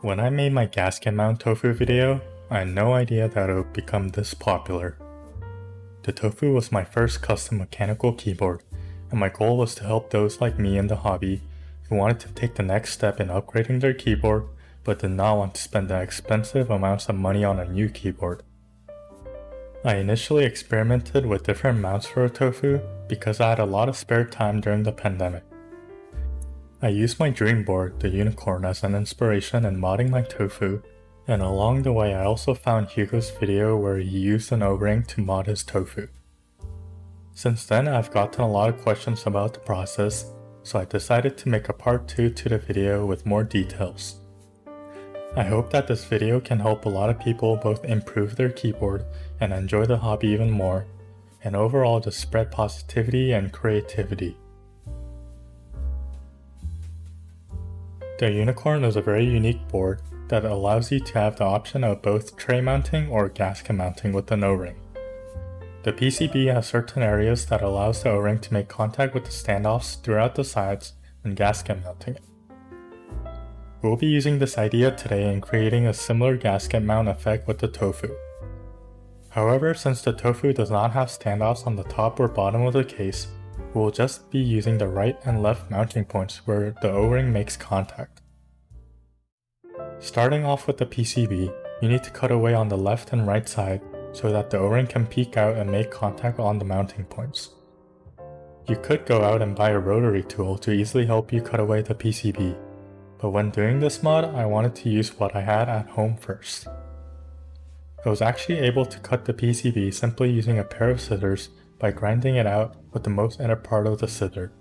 When I made my gasket mount tofu video, I had no idea that it would become this popular. The tofu was my first custom mechanical keyboard, and my goal was to help those like me in the hobby who wanted to take the next step in upgrading their keyboard but did not want to spend the expensive amounts of money on a new keyboard. I initially experimented with different mounts for a tofu because I had a lot of spare time during the pandemic. I used my dream board, the unicorn, as an inspiration in modding my tofu, and along the way I also found Hugo's video where he used an O-ring to mod his tofu. Since then I've gotten a lot of questions about the process, so I decided to make a part 2 to the video with more details. I hope that this video can help a lot of people both improve their keyboard and enjoy the hobby even more, and overall just spread positivity and creativity. The unicorn is a very unique board that allows you to have the option of both tray mounting or gasket mounting with an O-ring. The PCB has certain areas that allows the O-ring to make contact with the standoffs throughout the sides when gasket mounting it. We'll be using this idea today in creating a similar gasket mount effect with the tofu. However, since the tofu does not have standoffs on the top or bottom of the case, we'll just be using the right and left mounting points where the O-ring makes contact. Starting off with the PCB, you need to cut away on the left and right side so that the O-ring can peek out and make contact on the mounting points. You could go out and buy a rotary tool to easily help you cut away the PCB, but when doing this mod, I wanted to use what I had at home first. I was actually able to cut the PCB simply using a pair of scissors by grinding it out with the most inner part of the scissor.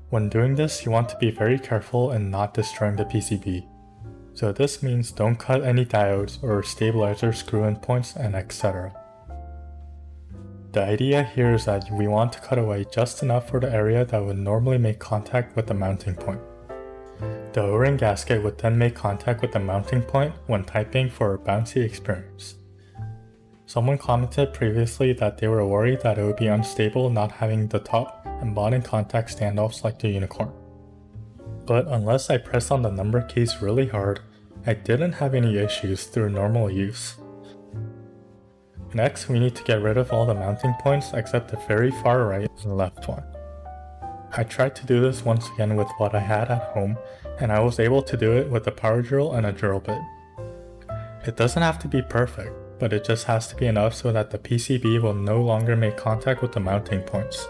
When doing this, you want to be very careful in not destroying the PCB. So this means don't cut any diodes or stabilizer screw-in points and etc. The idea here is that we want to cut away just enough for the area that would normally make contact with the mounting point. The O-ring gasket would then make contact with the mounting point when typing for a bouncy experience. Someone commented previously that they were worried that it would be unstable not having the top and bottom contact standoffs like the unicorn. But unless I pressed on the number keys really hard, I didn't have any issues through normal use. Next, we need to get rid of all the mounting points except the very far right and left one. I tried to do this once again with what I had at home, and I was able to do it with a power drill and a drill bit. It doesn't have to be perfect, but it just has to be enough so that the PCB will no longer make contact with the mounting points.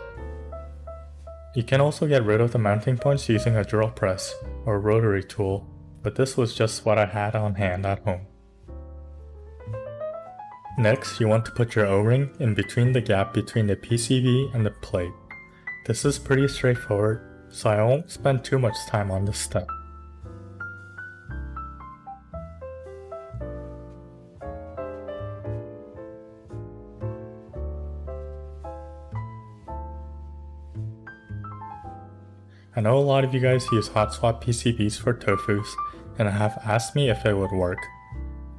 You can also get rid of the mounting points using a drill press or rotary tool, but this was just what I had on hand at home. Next, you want to put your O-ring in between the gap between the PCB and the plate. This is pretty straightforward, so I won't spend too much time on this step. I know a lot of you guys use hot swap PCBs for tofus and have asked me if it would work.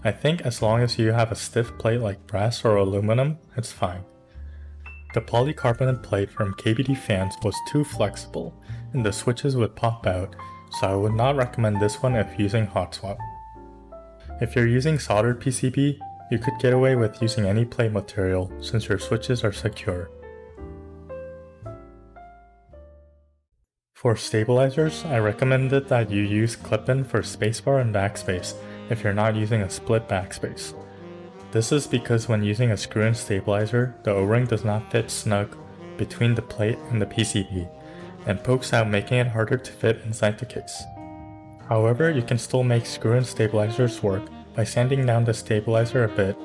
I think as long as you have a stiff plate like brass or aluminum, it's fine. The polycarbonate plate from KBDfans was too flexible and the switches would pop out, so I would not recommend this one if using hot swap. If you're using soldered PCB, you could get away with using any plate material since your switches are secure. For stabilizers, I recommended that you use clip-in for spacebar and backspace if you're not using a split backspace. This is because when using a screw-in stabilizer, the O-ring does not fit snug between the plate and the PCB, and pokes out, making it harder to fit inside the case. However, you can still make screw-in stabilizers work by sanding down the stabilizer a bit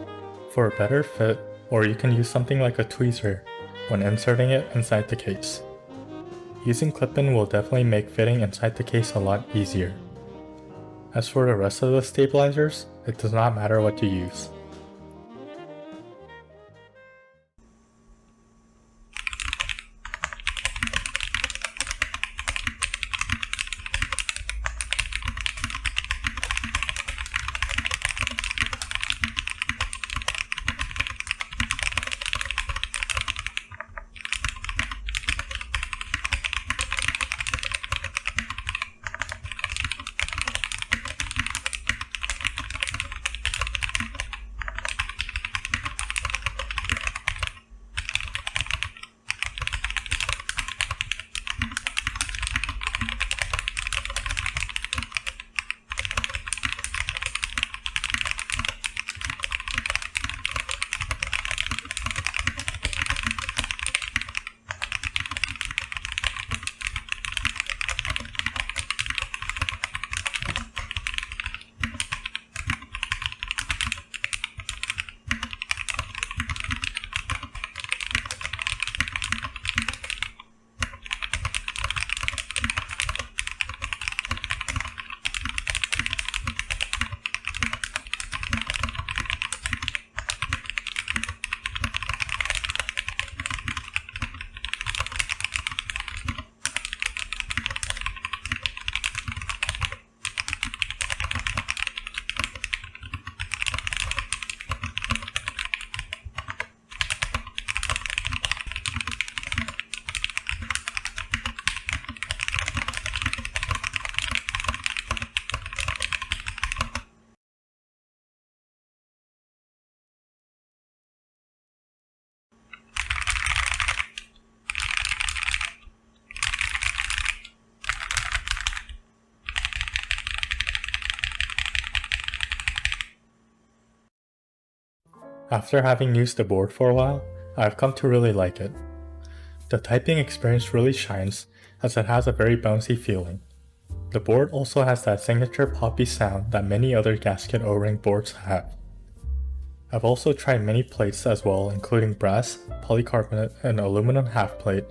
for a better fit, or you can use something like a tweezer when inserting it inside the case. Using clip-in will definitely make fitting inside the case a lot easier. As for the rest of the stabilizers, it does not matter what you use. After having used the board for a while, I've come to really like it. The typing experience really shines as it has a very bouncy feeling. The board also has that signature poppy sound that many other Gasket O-ring boards have. I've also tried many plates as well, including brass, polycarbonate, and aluminum half plate,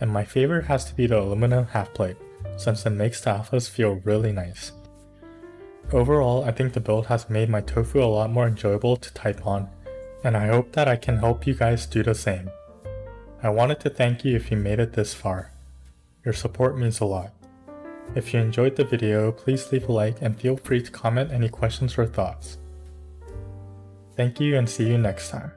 and my favorite has to be the aluminum half plate since it makes the alphas feel really nice. Overall, I think the build has made my Tofu a lot more enjoyable to type on, and I hope that I can help you guys do the same. I wanted to thank you if you made it this far. Your support means a lot. If you enjoyed the video, please leave a like and feel free to comment any questions or thoughts. Thank you and see you next time.